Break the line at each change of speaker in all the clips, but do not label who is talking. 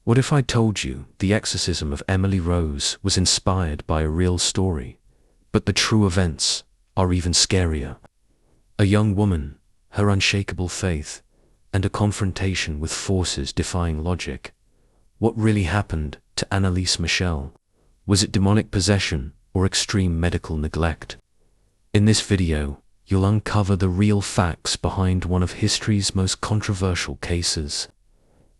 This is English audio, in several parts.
What if I told you the exorcism of Emily Rose was inspired by a real story, but the true events are even scarier? A young woman, her unshakable faith, and a confrontation with forces defying logic. What really happened to Anneliese Michel? Was it demonic possession or extreme medical neglect? In this video, you'll uncover the real facts behind one of history's most controversial cases,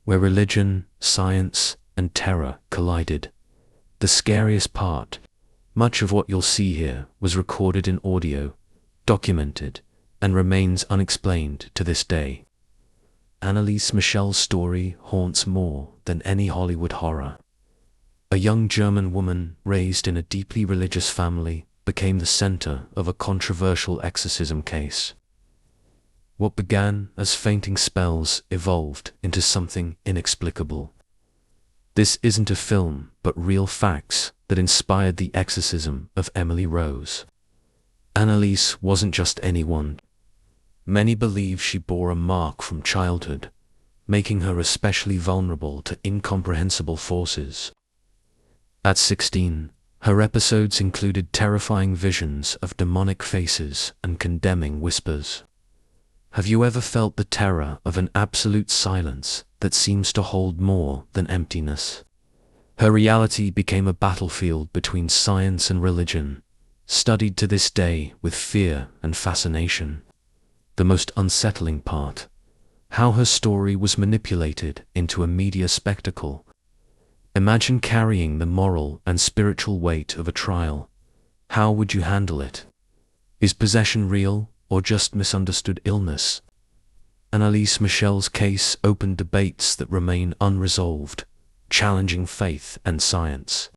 where religion, science, and terror collided. The scariest part: much of what you'll see here was recorded in audio, documented, and remains unexplained to this day. Anneliese Michel's story haunts more than any Hollywood horror. A young German woman raised in a deeply religious family became the center of a controversial exorcism case. What began as fainting spells evolved into something inexplicable. This isn't a film, but real facts that inspired the exorcism of Emily Rose. Anneliese wasn't just anyone. Many believe she bore a mark from childhood, making her especially vulnerable to incomprehensible forces. At 16, her episodes included terrifying visions of demonic faces and condemning whispers. Have you ever felt the terror of an absolute silence that seems to hold more than emptiness? Her reality became a battlefield between science and religion, studied to this day with fear and fascination. The most unsettling part: how her story was manipulated into a media spectacle. Imagine carrying the moral and spiritual weight of a trial. How would you handle it? Is possession real, or just misunderstood illness? Anneliese Michel's case opened debates that remain unresolved, challenging faith and science.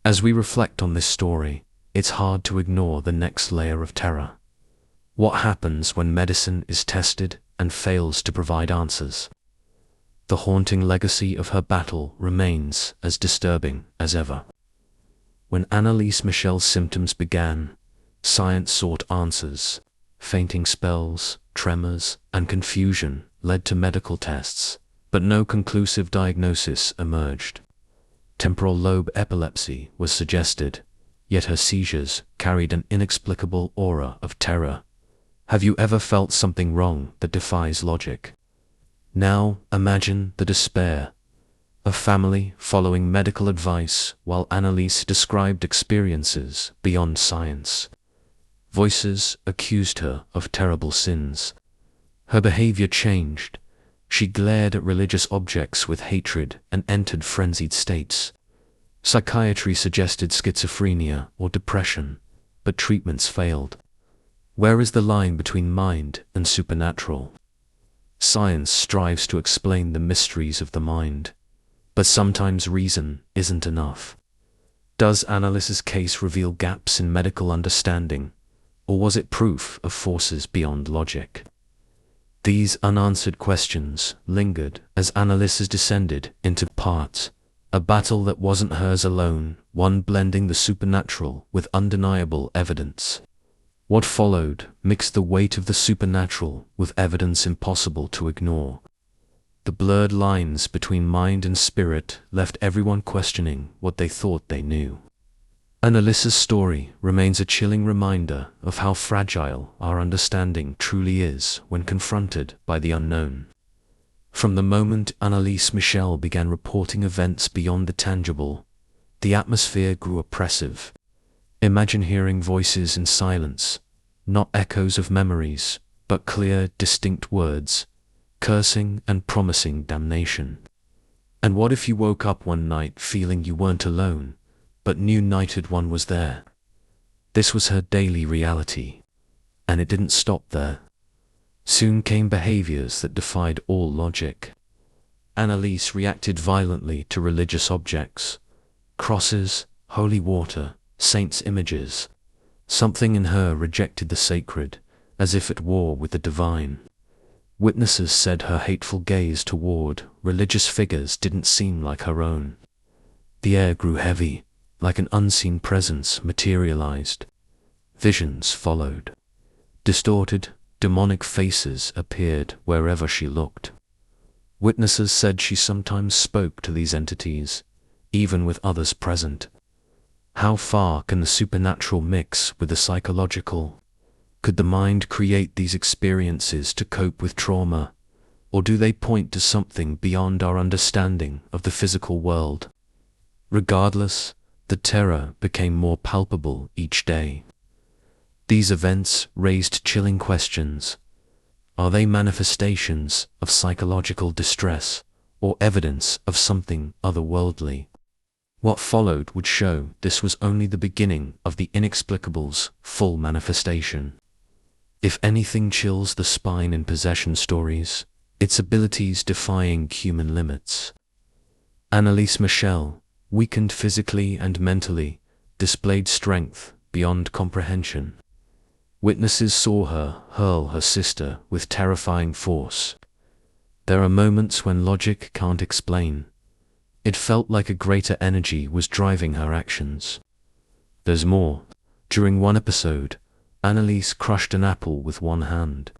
As we reflect on this story, it's hard to ignore the next layer of terror. What happens when medicine is tested and fails to provide answers? The haunting legacy of her battle remains as disturbing as ever. When Anneliese Michel's symptoms began, science sought answers. Fainting spells, tremors, and confusion led to medical tests, but no conclusive diagnosis emerged. Temporal lobe epilepsy was suggested, yet her seizures carried an inexplicable aura of terror. Have you ever felt something wrong that defies logic? Now imagine the despair. A family following medical advice while Anneliese described experiences beyond science. Voices accused her of terrible sins. Her behavior changed. She glared at religious objects with hatred and entered frenzied states. Psychiatry suggested schizophrenia or depression, but treatments failed. Where is the line between mind and supernatural? Science strives to explain the mysteries of the mind, but sometimes reason isn't enough. Does Anneliese's case reveal gaps in medical understanding, or was it proof of forces beyond logic? These unanswered questions lingered as Anneliese descended into parts, a battle that wasn't hers alone, one blending the supernatural with undeniable evidence. What followed mixed the weight of the supernatural with evidence impossible to ignore. The blurred lines between mind and spirit left everyone questioning what they thought they knew. Anneliese's story remains a chilling reminder of how fragile our understanding truly is when confronted by the unknown. From the moment Anneliese Michel began reporting events beyond the tangible, the atmosphere grew oppressive. Imagine hearing voices in silence, not echoes of memories, but clear, distinct words, cursing and promising damnation. And what if you woke up one night feeling you weren't alone, but knew Knighted One was there? This was her daily reality. And it didn't stop there. Soon came behaviors that defied all logic. Anneliese reacted violently to religious objects. Crosses, holy water, saints' images. Something in her rejected the sacred, as if at war with the divine. Witnesses said her hateful gaze toward religious figures didn't seem like her own. The air grew heavy, like an unseen presence materialized. Visions followed. Distorted, demonic faces appeared wherever she looked. Witnesses said she sometimes spoke to these entities, even with others present. How far can the supernatural mix with the psychological? Could the mind create these experiences to cope with trauma, or do they point to something beyond our understanding of the physical world? Regardless, the terror became more palpable each day. These events raised chilling questions. Are they manifestations of psychological distress, or evidence of something otherworldly? What followed would show this was only the beginning of the inexplicable's full manifestation. If anything chills the spine in possession stories, its abilities defying human limits. Anneliese Michel, weakened physically and mentally, displayed strength beyond comprehension. Witnesses saw her hurl her sister with terrifying force. There are moments when logic can't explain. It felt like a greater energy was driving her actions. There's more. During one episode, Anneliese crushed an apple with one hand.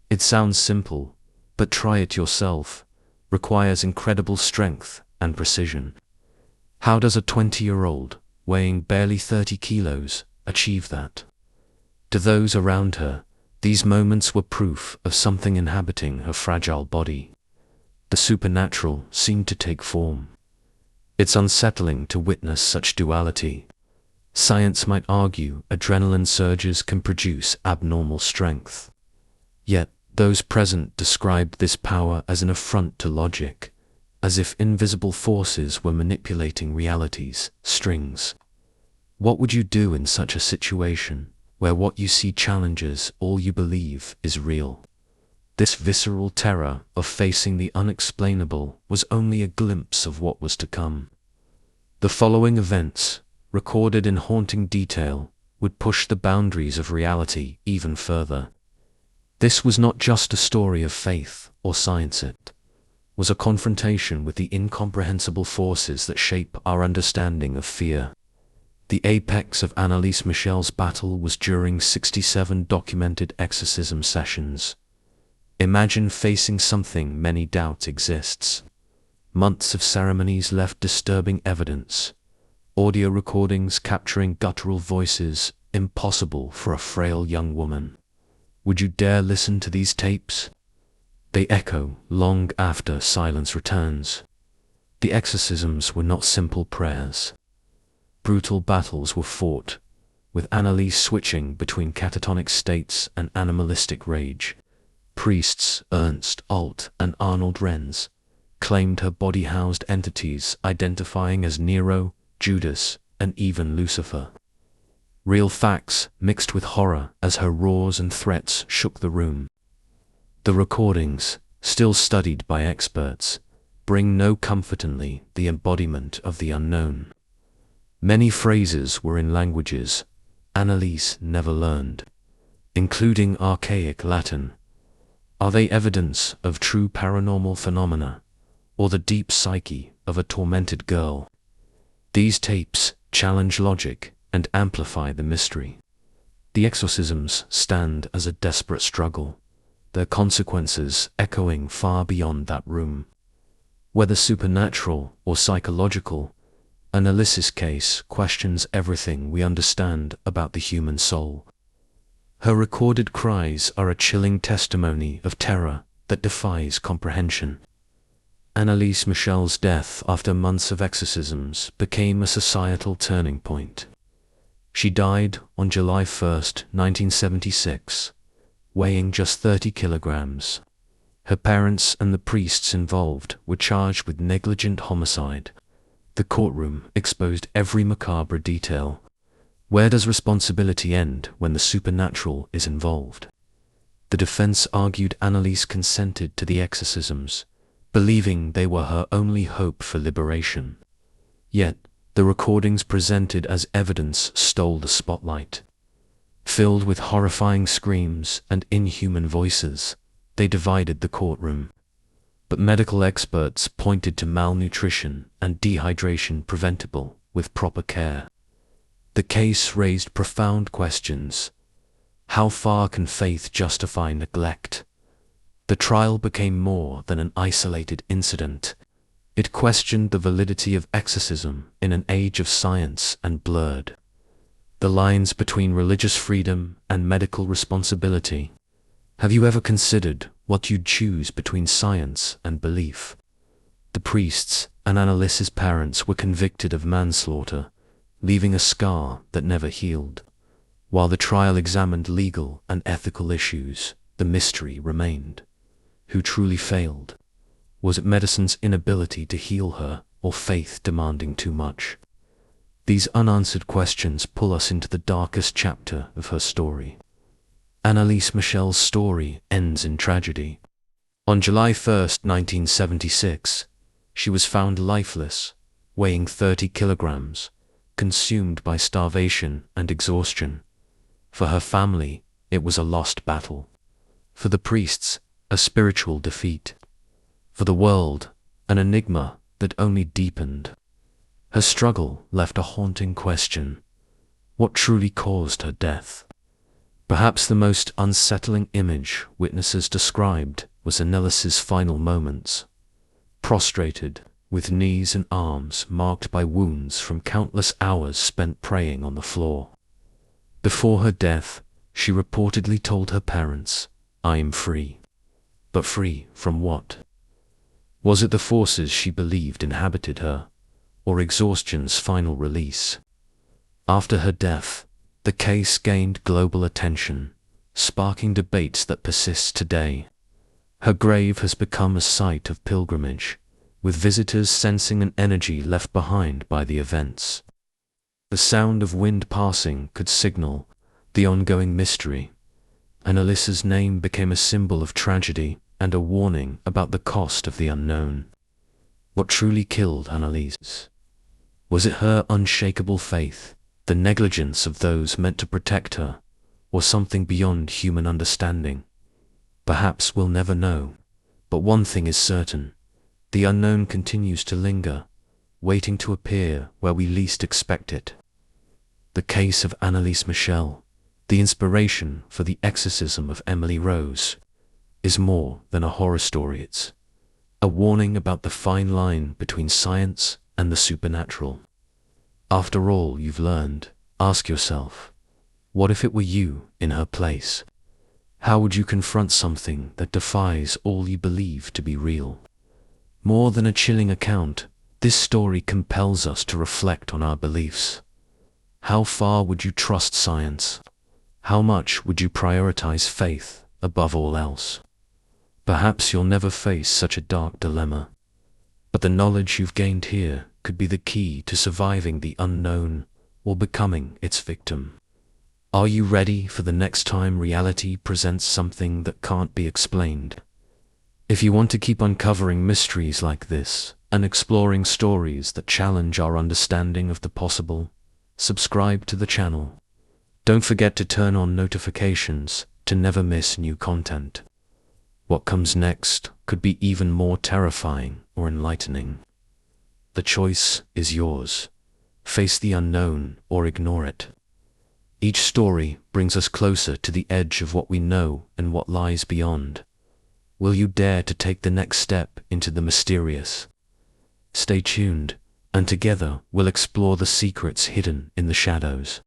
It sounds simple, but try it yourself. Requires incredible strength and precision. How does a 20-year-old, weighing barely 30 kilos, achieve that? To those around her, these moments were proof of something inhabiting her fragile body. The supernatural seemed to take form. It's unsettling to witness such duality. Science might argue adrenaline surges can produce abnormal strength. Yet, those present described this power as an affront to logic, as if invisible forces were manipulating reality's strings. What would you do in such a situation, where what you see challenges all you believe is real? This visceral terror of facing the unexplainable was only a glimpse of what was to come. The following events, recorded in haunting detail, would push the boundaries of reality even further. This was not just a story of faith or science, it was a confrontation with the incomprehensible forces that shape our understanding of fear. The apex of Anneliese Michel's battle was during 67 documented exorcism sessions. Imagine facing something many doubt exists. Months of ceremonies left disturbing evidence. Audio recordings capturing guttural voices, impossible for a frail young woman. Would you dare listen to these tapes? They echo long after silence returns. The exorcisms were not simple prayers. Brutal battles were fought, with Anneliese switching between catatonic states and animalistic rage. Priests Ernst Alt and Arnold Renz claimed her body housed entities identifying as Nero, Judas, and even Lucifer. Real facts mixed with horror as her roars and threats shook the room. The recordings, still studied by experts, bring no comfortingly the embodiment of the unknown. Many phrases were in languages Anneliese never learned, including archaic Latin. Are they evidence of true paranormal phenomena, or the deep psyche of a tormented girl? These tapes challenge logic and amplify the mystery. The exorcisms stand as a desperate struggle, their consequences echoing far beyond that room. Whether supernatural or psychological, Anneliese's case questions everything we understand about the human soul. Her recorded cries are a chilling testimony of terror that defies comprehension. Anneliese Michel's death after months of exorcisms became a societal turning point. She died on July 1, 1976, weighing just 30 kilograms. Her parents and the priests involved were charged with negligent homicide. The courtroom exposed every macabre detail. Where does responsibility end when the supernatural is involved? The defense argued Anneliese consented to the exorcisms, believing they were her only hope for liberation. Yet, the recordings presented as evidence stole the spotlight. Filled with horrifying screams and inhuman voices, they divided the courtroom. But medical experts pointed to malnutrition and dehydration preventable with proper care. The case raised profound questions. How far can faith justify neglect? The trial became more than an isolated incident. It questioned the validity of exorcism in an age of science and blurred the lines between religious freedom and medical responsibility. Have you ever considered what you'd choose between science and belief? The priests and Anneliese's parents were convicted of manslaughter, leaving a scar that never healed. While the trial examined legal and ethical issues, the mystery remained. Who truly failed? Was it medicine's inability to heal her, or faith demanding too much? These unanswered questions pull us into the darkest chapter of her story. Anneliese Michel's story ends in tragedy. On July 1, 1976, she was found lifeless, weighing 30 kilograms, consumed by starvation and exhaustion. For her family, it was a lost battle. For the priests, a spiritual defeat. For the world, an enigma that only deepened. Her struggle left a haunting question. What truly caused her death? Perhaps the most unsettling image witnesses described was Anneliese's final moments. Prostrated, with knees and arms marked by wounds from countless hours spent praying on the floor. Before her death, she reportedly told her parents, "I am free." But free from what? Was it the forces she believed inhabited her, or exhaustion's final release? After her death, the case gained global attention, sparking debates that persist today. Her grave has become a site of pilgrimage, with visitors sensing an energy left behind by the events. The sound of wind passing could signal the ongoing mystery. Anneliese's name became a symbol of tragedy and a warning about the cost of the unknown. What truly killed Anneliese? Was it her unshakable faith, the negligence of those meant to protect her, or something beyond human understanding? Perhaps we'll never know, but one thing is certain: the unknown continues to linger, waiting to appear where we least expect it. The case of Anneliese Michel, the inspiration for the Exorcism of Emily Rose, is more than a horror story. It's a warning about the fine line between science and the supernatural. After all you've learned, ask yourself, what if it were you in her place? How would you confront something that defies all you believe to be real? More than a chilling account, this story compels us to reflect on our beliefs. How far would you trust science? How much would you prioritize faith above all else? Perhaps you'll never face such a dark dilemma, but the knowledge you've gained here could be the key to surviving the unknown or becoming its victim. Are you ready for the next time reality presents something that can't be explained? If you want to keep uncovering mysteries like this and exploring stories that challenge our understanding of the possible, subscribe to the channel. Don't forget to turn on notifications to never miss new content. What comes next could be even more terrifying or enlightening. The choice is yours. Face the unknown or ignore it. Each story brings us closer to the edge of what we know and what lies beyond. Will you dare to take the next step into the mysterious? Stay tuned, and together we'll explore the secrets hidden in the shadows.